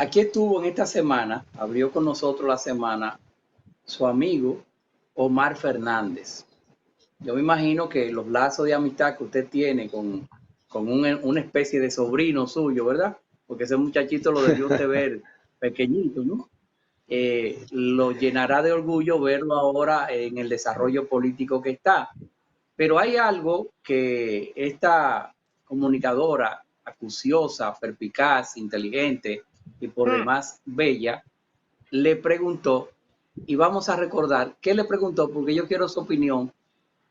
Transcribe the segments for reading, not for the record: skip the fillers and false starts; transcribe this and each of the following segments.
aquí estuvo en esta semana, abrió con nosotros la semana, su amigo Omar Fernández. Yo me imagino que los lazos de amistad que usted tiene con una especie de sobrino suyo, ¿verdad? Porque ese muchachito lo debió usted ver pequeñito, ¿no? Lo llenará de orgullo verlo ahora en el desarrollo político que está. Pero hay algo que esta comunicadora, acuciosa, perspicaz, inteligente y por demás bella, le preguntó, y vamos a recordar qué le preguntó, porque yo quiero su opinión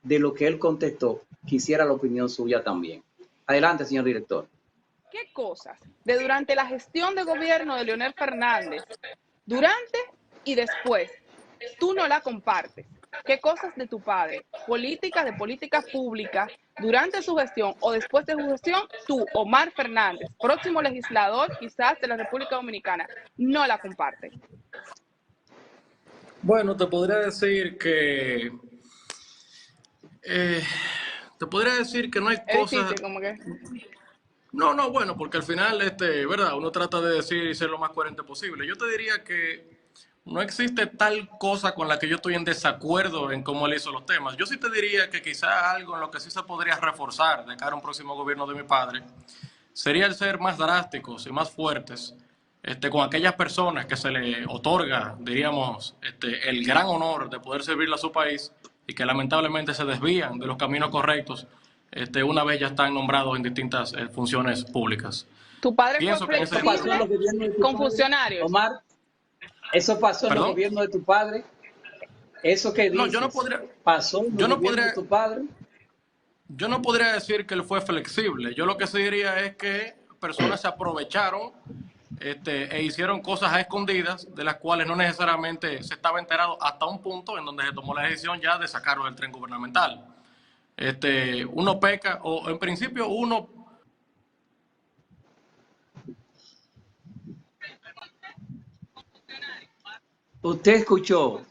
de lo que él contestó. Quisiera la opinión suya también. Adelante, señor director. ¿Qué cosas de durante la gestión de gobierno de Leonel Fernández, durante y después, tú no la compartes? ¿Qué cosas de tu padre, de política pública, durante su gestión o después de su gestión, tú, Omar Fernández, próximo legislador quizás de la República Dominicana, no la compartes? Bueno, te podría decir que eh, no hay Es cosas. difícil, como que. No, bueno, porque al final, verdad, uno trata de decir y ser lo más coherente posible. Yo te diría que no existe tal cosa con la que yo estoy en desacuerdo en cómo él hizo los temas. Yo sí te diría que quizá algo en lo que sí se podría reforzar de cara a un próximo gobierno de mi padre sería el ser más drásticos y más fuertes con aquellas personas que se le otorga, diríamos, el gran honor de poder servirle a su país y que lamentablemente se desvían de los caminos correctos una vez ya están nombrados en distintas funciones públicas. Tu padre fue Pienso que en ese... ¿Eso pasó en flexible los gobiernos de tu con padre, funcionarios. Omar? ¿Eso pasó en los ¿Perdón? gobiernos de tu padre? ¿Eso que No, dices pasó en los gobiernos de tu padre? yo no podría decir que él fue flexible. Yo lo que sí diría es que personas se aprovecharon e hicieron cosas a escondidas de las cuales no necesariamente se estaba enterado hasta un punto en donde se tomó la decisión ya de sacarlo del tren gubernamental. Uno peca, o en principio uno... Usted escuchó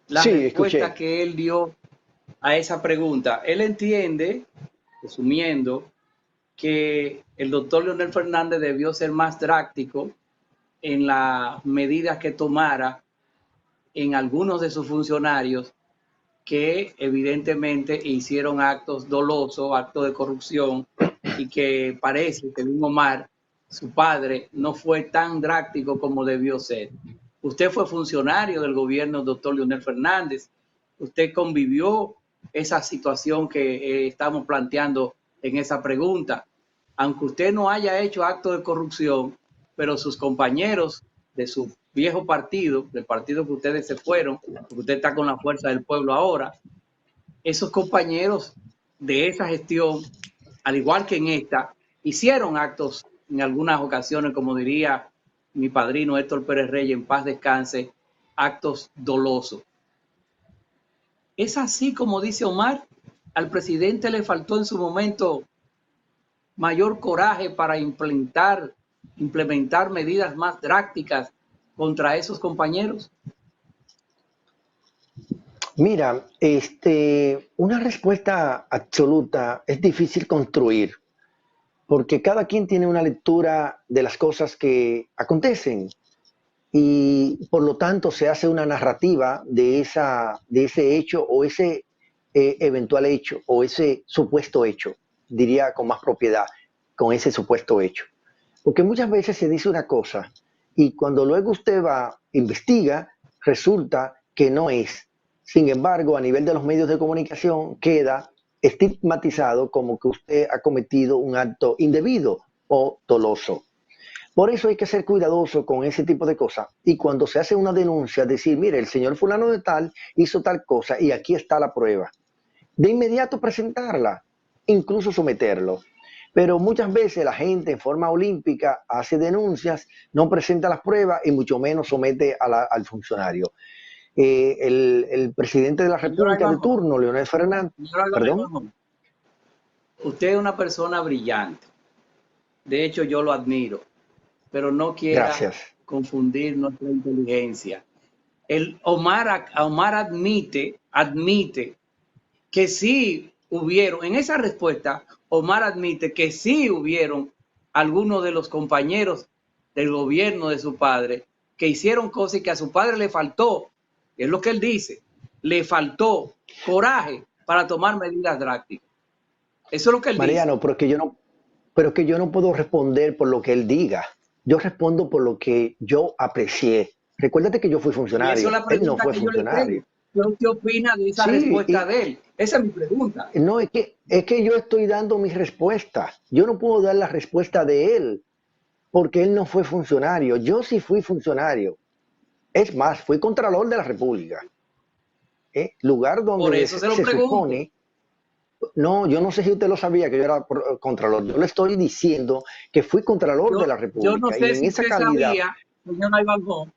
la respuesta que él dio a esa pregunta. Él entiende, resumiendo, que el doctor Leonel Fernández debió ser más drástico en las medidas que tomara en algunos de sus funcionarios que evidentemente hicieron actos dolosos, actos de corrupción, y que parece que Luis Omar, su padre, no fue tan drástico como debió ser. Usted fue funcionario del gobierno del doctor Leonel Fernández, usted convivió esa situación que estamos planteando en esa pregunta. Aunque usted no haya hecho actos de corrupción, pero sus compañeros de su viejo partido, del partido que ustedes se fueron, porque usted está con la fuerza del pueblo ahora, esos compañeros de esa gestión, al igual que en esta, hicieron actos en algunas ocasiones, como diría mi padrino Héctor Pérez Reyes, en paz descanse, actos dolosos. Es así como dice Omar, al presidente le faltó en su momento mayor coraje para implementar medidas más drásticas contra esos compañeros. Mira, una respuesta absoluta es difícil construir, porque cada quien tiene una lectura de las cosas que acontecen y por lo tanto se hace una narrativa de ese hecho o ese eventual hecho o ese supuesto hecho, diría con más propiedad, con ese supuesto hecho. Porque muchas veces se dice una cosa y cuando luego usted va, investiga, resulta que no es. Sin embargo, a nivel de los medios de comunicación queda estigmatizado como que usted ha cometido un acto indebido o doloso. Por eso hay que ser cuidadoso con ese tipo de cosas. Y cuando se hace una denuncia, decir, mire, el señor fulano de tal hizo tal cosa y aquí está la prueba. De inmediato presentarla, incluso someterlo. Pero muchas veces la gente en forma olímpica hace denuncias, no presenta las pruebas y mucho menos somete al funcionario. El presidente de la República de turno, Leonel Fernández. ¿Perdón? Usted es una persona brillante. De hecho, yo lo admiro, pero no quiera confundir nuestra inteligencia. Omar admite que sí hubieron, en esa respuesta, Omar admite que sí hubieron algunos de los compañeros del gobierno de su padre, que hicieron cosas y que a su padre le faltó, es lo que él dice, le faltó coraje para tomar medidas drásticas. Eso es lo que él Mariano, dice. pero que yo no puedo responder por lo que él diga. Yo respondo por lo que yo aprecié. Recuérdate que yo fui Y eso funcionario. es la Él no pregunta fue que yo le funcionario. tengo. ¿Qué opina de esa Sí, respuesta de él? Esa es mi pregunta. no, es que yo estoy dando mi respuesta. Yo no puedo dar la respuesta de él porque él no fue funcionario. Yo sí fui funcionario. Es más, fui contralor de la República. Lugar Por donde eso se lo se pregunto. supone. No, yo no sé si usted lo sabía que yo era contralor. Yo le estoy diciendo que fui contralor de la Yo no República y sé en si esa usted calidad, sabía, señor Ivanhoe,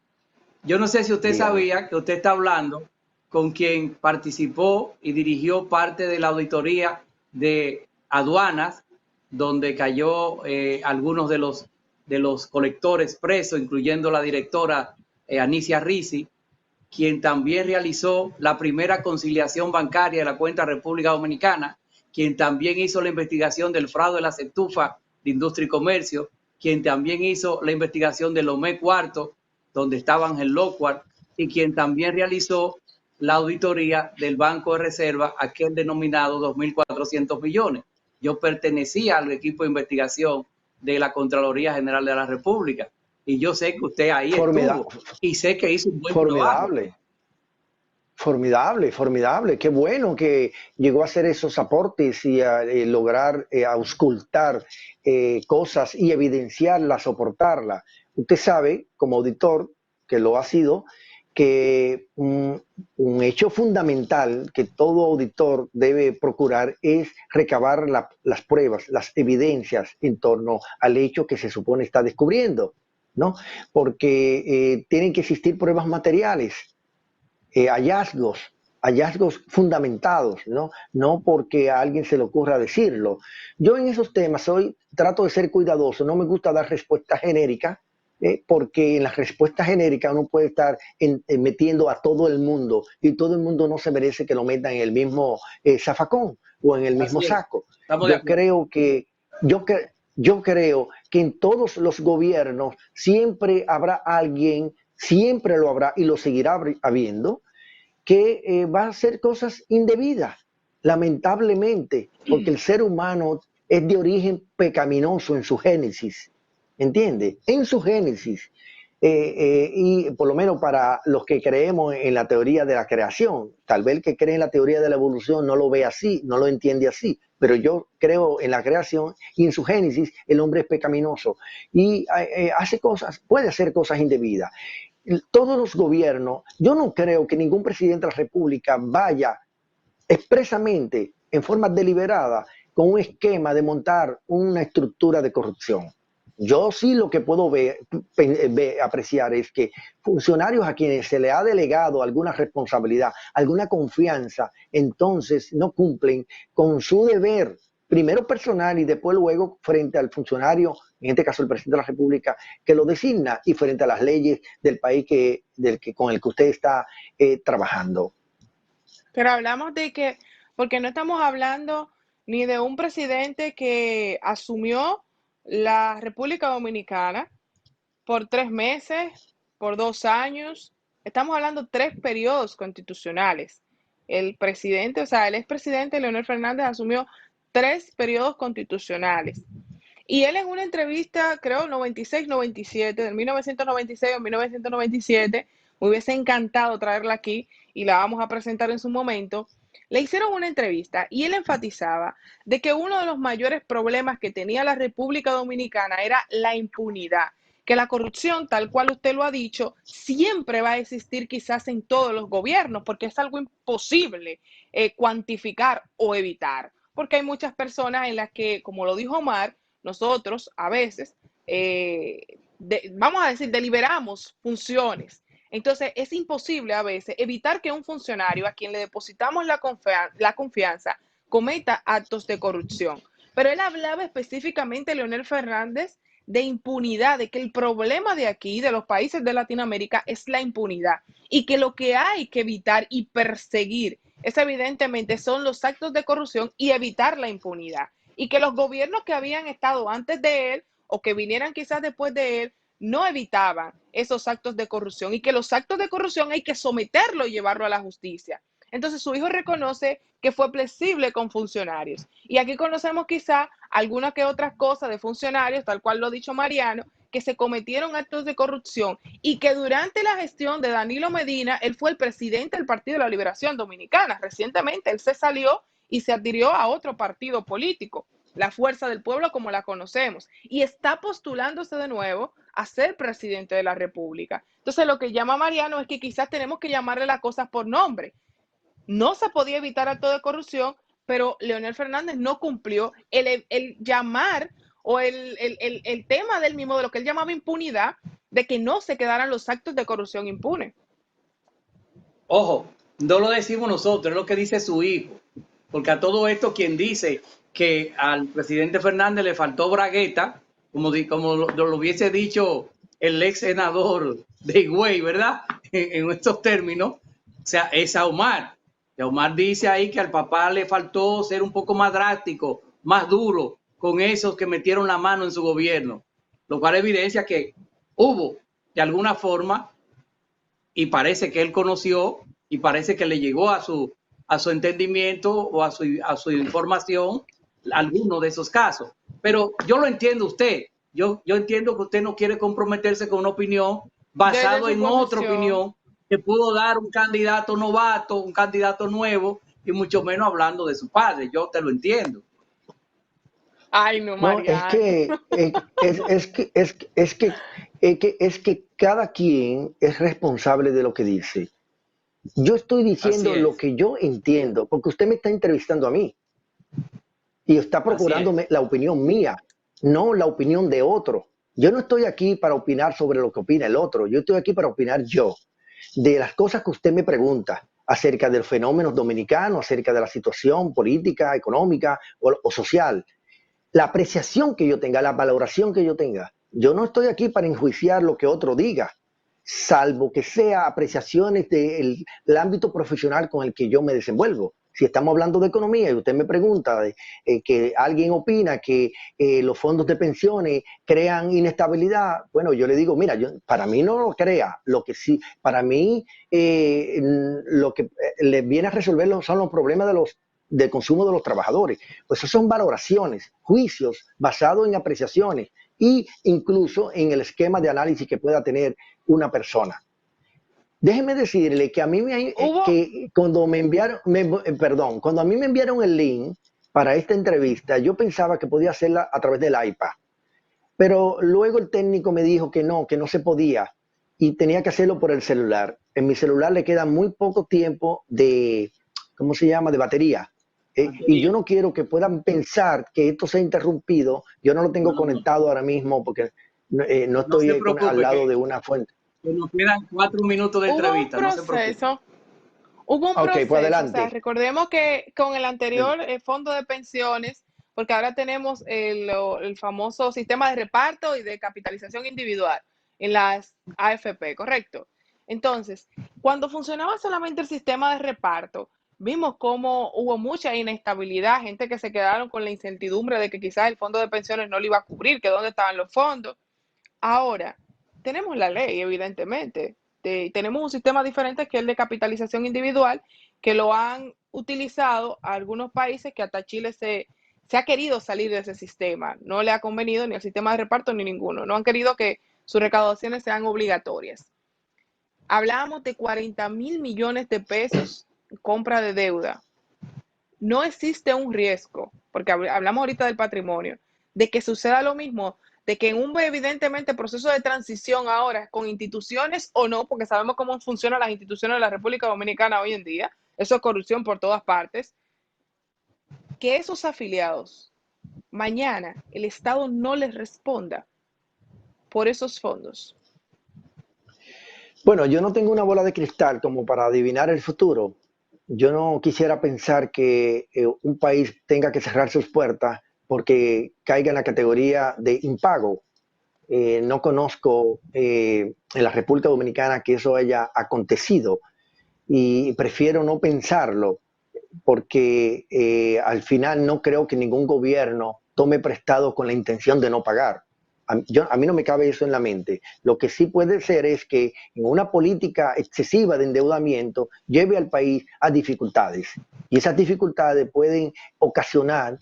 yo no sé si usted dígame. sabía que usted está hablando con quien participó y dirigió parte de la auditoría de aduanas, donde cayó algunos de los colectores presos, incluyendo la directora Anicia Risi, quien también realizó la primera conciliación bancaria de la cuenta República Dominicana, quien también hizo la investigación del fraude de la CETUFA de Industria y Comercio, quien también hizo la investigación del OME cuarto, donde estaba Ángel Lockhart, y quien también realizó la auditoría del Banco de Reserva, aquel denominado 2.400 millones. Yo pertenecía al equipo de investigación de la Contraloría General de la República, y yo sé que usted ahí Formida- estuvo, y sé que hizo un buen trabajo. formidable, formidable, formidable. Qué bueno que llegó a hacer esos aportes y a lograr auscultar cosas y evidenciarlas, soportarlas. Usted sabe, como auditor, que lo ha sido, que un hecho fundamental que todo auditor debe procurar es recabar las pruebas, las evidencias en torno al hecho que se supone está descubriendo, ¿no? Porque tienen que existir pruebas materiales, hallazgos, hallazgos fundamentados, ¿no? No porque a alguien se le ocurra decirlo. Yo en esos temas trato de ser cuidadoso, no me gusta dar respuestas genéricas, porque en las respuestas genéricas uno puede estar metiendo a todo el mundo y todo el mundo no se merece que lo metan en el mismo zafacón o en el mismo Así es, saco. estamos de Yo acuerdo. creo que, yo creo que en todos los gobiernos siempre habrá alguien, siempre lo habrá y lo seguirá habiendo, que va a hacer cosas indebidas, lamentablemente, porque el ser humano es de origen pecaminoso en su génesis, ¿entiende? En su génesis. Y por lo menos para los que creemos en la teoría de la creación, tal vez el que cree en la teoría de la evolución no lo ve así, no lo entiende así, pero yo creo en la creación y en su génesis el hombre es pecaminoso y hace cosas, puede hacer cosas indebidas. Todos los gobiernos, yo no creo que ningún presidente de la República vaya expresamente, en forma deliberada, con un esquema de montar una estructura de corrupción. Yo sí lo que puedo apreciar es que funcionarios a quienes se le ha delegado alguna responsabilidad, alguna confianza, entonces no cumplen con su deber, primero personal y después luego frente al funcionario, en este caso el presidente de la República, que lo designa y frente a las leyes del país con el que usted está trabajando. Pero hablamos de que, porque no estamos hablando ni de un presidente que asumió la República Dominicana por 3 meses, por 2 años. Estamos hablando de 3 periodos constitucionales. El presidente, o sea, el expresidente Leonel Fernández asumió 3 periodos constitucionales. Y él en una entrevista, creo, 96, 97, del 1996 o 1997, me hubiese encantado traerla aquí y la vamos a presentar en su momento, le hicieron una entrevista y él enfatizaba de que uno de los mayores problemas que tenía la República Dominicana era la impunidad, que la corrupción, tal cual usted lo ha dicho, siempre va a existir quizás en todos los gobiernos, porque es algo imposible cuantificar o evitar, porque hay muchas personas en las que, como lo dijo Omar, nosotros a veces, vamos a decir, deliberamos funciones. Entonces, es imposible a veces evitar que un funcionario a quien le depositamos la confianza cometa actos de corrupción. Pero él hablaba específicamente, Leonel Fernández, de impunidad, de que el problema de aquí, de los países de Latinoamérica, es la impunidad y que lo que hay que evitar y perseguir es evidentemente son los actos de corrupción y evitar la impunidad. Y que los gobiernos que habían estado antes de él o que vinieran quizás después de él no evitaban esos actos de corrupción y que los actos de corrupción hay que someterlo y llevarlo a la justicia. Entonces su hijo reconoce que fue flexible con funcionarios. Y aquí conocemos quizá algunas que otras cosas de funcionarios, tal cual lo ha dicho Mariano, que se cometieron actos de corrupción y que durante la gestión de Danilo Medina, él fue el presidente del Partido de la Liberación Dominicana. Recientemente él se salió y se adhirió a otro partido político, la Fuerza del Pueblo como la conocemos, y está postulándose de nuevo a ser presidente de la República. Entonces lo que llama Mariano es que quizás tenemos que llamarle las cosas por nombre. No se podía evitar acto de corrupción, pero Leonel Fernández no cumplió el llamar o el tema del mismo, de lo que él llamaba impunidad, de que no se quedaran los actos de corrupción impunes. Ojo, no lo decimos nosotros, es lo que dice su hijo. Porque a todo esto, quien dice que al presidente Fernández le faltó bragueta, como lo hubiese dicho el ex senador de Higüey, ¿verdad? En estos términos, o sea, es a Omar. Y Omar dice ahí que al papá le faltó ser un poco más drástico, más duro con esos que metieron la mano en su gobierno, lo cual evidencia que hubo de alguna forma, y parece que él conoció y parece que le llegó a su entendimiento o a su información alguno de esos casos. Pero yo lo entiendo usted. Yo entiendo que usted no quiere comprometerse con una opinión basado en otra opinión que pudo dar un candidato novato, un candidato nuevo, y mucho menos hablando de su padre. Yo te lo entiendo. Ay, no, Mariano. Es que cada quien es responsable de lo que dice. Yo estoy diciendo lo que yo entiendo, porque usted me está entrevistando a mí y está procurándome la opinión mía, no la opinión de otro. Yo no estoy aquí para opinar sobre lo que opina el otro, yo estoy aquí para opinar yo de las cosas que usted me pregunta acerca del fenómeno dominicano, acerca de la situación política, económica o social. La apreciación que yo tenga, la valoración que yo tenga. Yo no estoy aquí para enjuiciar lo que otro diga, salvo que sea apreciaciones del ámbito profesional con el que yo me desenvuelvo. Si estamos hablando de economía y usted me pregunta que alguien opina que los fondos de pensiones crean inestabilidad, bueno, yo le digo, mira, para mí no lo crea. Lo que sí, para mí lo que le viene a resolver son los problemas del consumo de los trabajadores. Pues eso son valoraciones, juicios basados en apreciaciones e incluso en el esquema de análisis que pueda tener una persona. Déjeme decirle que a mí cuando a mí me enviaron el link para esta entrevista, yo pensaba que podía hacerla a través del iPad, pero luego el técnico me dijo que no se podía y tenía que hacerlo por el celular. En mi celular le queda muy poco tiempo de, ¿cómo se llama?, de batería. Y yo no quiero que puedan pensar que esto se ha interrumpido. Yo no lo tengo conectado ahora mismo porque no estoy al lado de una fuente. Nos quedan 4 minutos de entrevista. Hubo un proceso. Pues adelante. O sea, recordemos que con el anterior fondo de pensiones, porque ahora tenemos el famoso sistema de reparto y de capitalización individual en las AFP, ¿correcto? Entonces, cuando funcionaba solamente el sistema de reparto, vimos cómo hubo mucha inestabilidad, gente que se quedaron con la incertidumbre de que quizás el fondo de pensiones no lo iba a cubrir, que dónde estaban los fondos. Ahora, tenemos la ley, evidentemente. Tenemos un sistema diferente que es el de capitalización individual, que lo han utilizado a algunos países que hasta Chile se ha querido salir de ese sistema. No le ha convenido ni el sistema de reparto ni ninguno. No han querido que sus recaudaciones sean obligatorias. Hablábamos de 40,000 millones de pesos en compra de deuda. No existe un riesgo, porque hablamos ahorita del patrimonio, de que suceda lo mismo, de que en un evidentemente proceso de transición ahora con instituciones o no, porque sabemos cómo funcionan las instituciones de la República Dominicana hoy en día, eso es corrupción por todas partes, que esos afiliados mañana el Estado no les responda por esos fondos. Bueno, yo no tengo una bola de cristal como para adivinar el futuro. Yo no quisiera pensar que un país tenga que cerrar sus puertas porque caiga en la categoría de impago. No conozco en la República Dominicana que eso haya acontecido y prefiero no pensarlo porque al final no creo que ningún gobierno tome prestado con la intención de no pagar. A mí no me cabe eso en la mente. Lo que sí puede ser es que en una política excesiva de endeudamiento lleve al país a dificultades. Y esas dificultades pueden ocasionar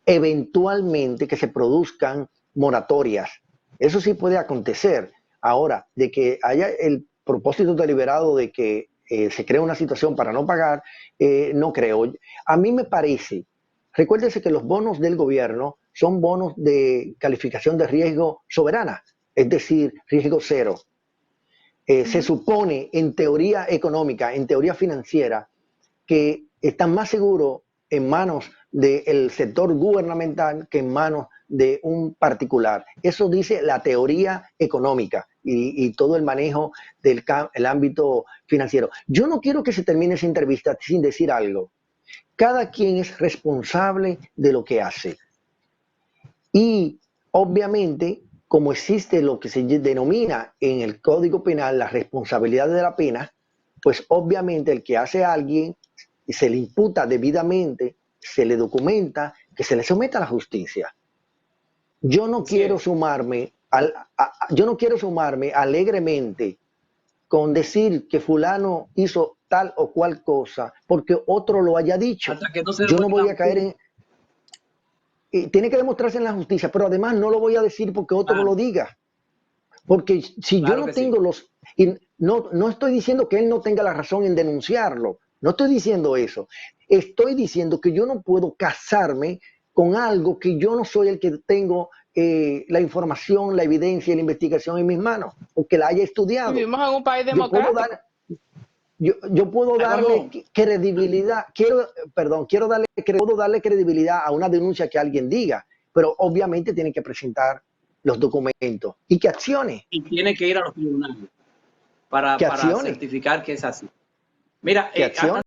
eventualmente que se produzcan moratorias. Eso sí puede acontecer. Ahora, de que haya el propósito deliberado de que se crea una situación para no pagar, no creo. A mí me parece, recuérdese que los bonos del gobierno son bonos de calificación de riesgo soberana, es decir, riesgo cero. Se supone, en teoría económica, en teoría financiera, que están más seguros en manos del sector gubernamental que en manos de un particular. Eso dice la teoría económica y todo el manejo del ámbito financiero. Yo no quiero que se termine esa entrevista sin decir algo. Cada quien es responsable de lo que hace. Y obviamente, como existe lo que se denomina en el Código Penal la responsabilidad de la pena, pues obviamente el que hace a alguien y se le imputa debidamente, se le documenta, que se le someta a la justicia. Yo no quiero sumarme alegremente con decir que fulano hizo tal o cual cosa porque otro lo haya dicho. Hasta que no se Yo no voy a caer en... tiene que demostrarse en la justicia, pero además no lo voy a decir porque otro lo diga. Porque si yo no tengo los... Y no estoy diciendo que él no tenga la razón en denunciarlo. No estoy diciendo eso. Estoy diciendo que yo no puedo casarme con algo que yo no soy el que tengo la información, la evidencia y la investigación en mis manos, o que la haya estudiado. Vivimos en un país democrático. Yo puedo darle credibilidad, puedo darle credibilidad a una denuncia que alguien diga, pero obviamente tiene que presentar los documentos y que accione. Y tiene que ir a los tribunales para certificar que es así. Mira,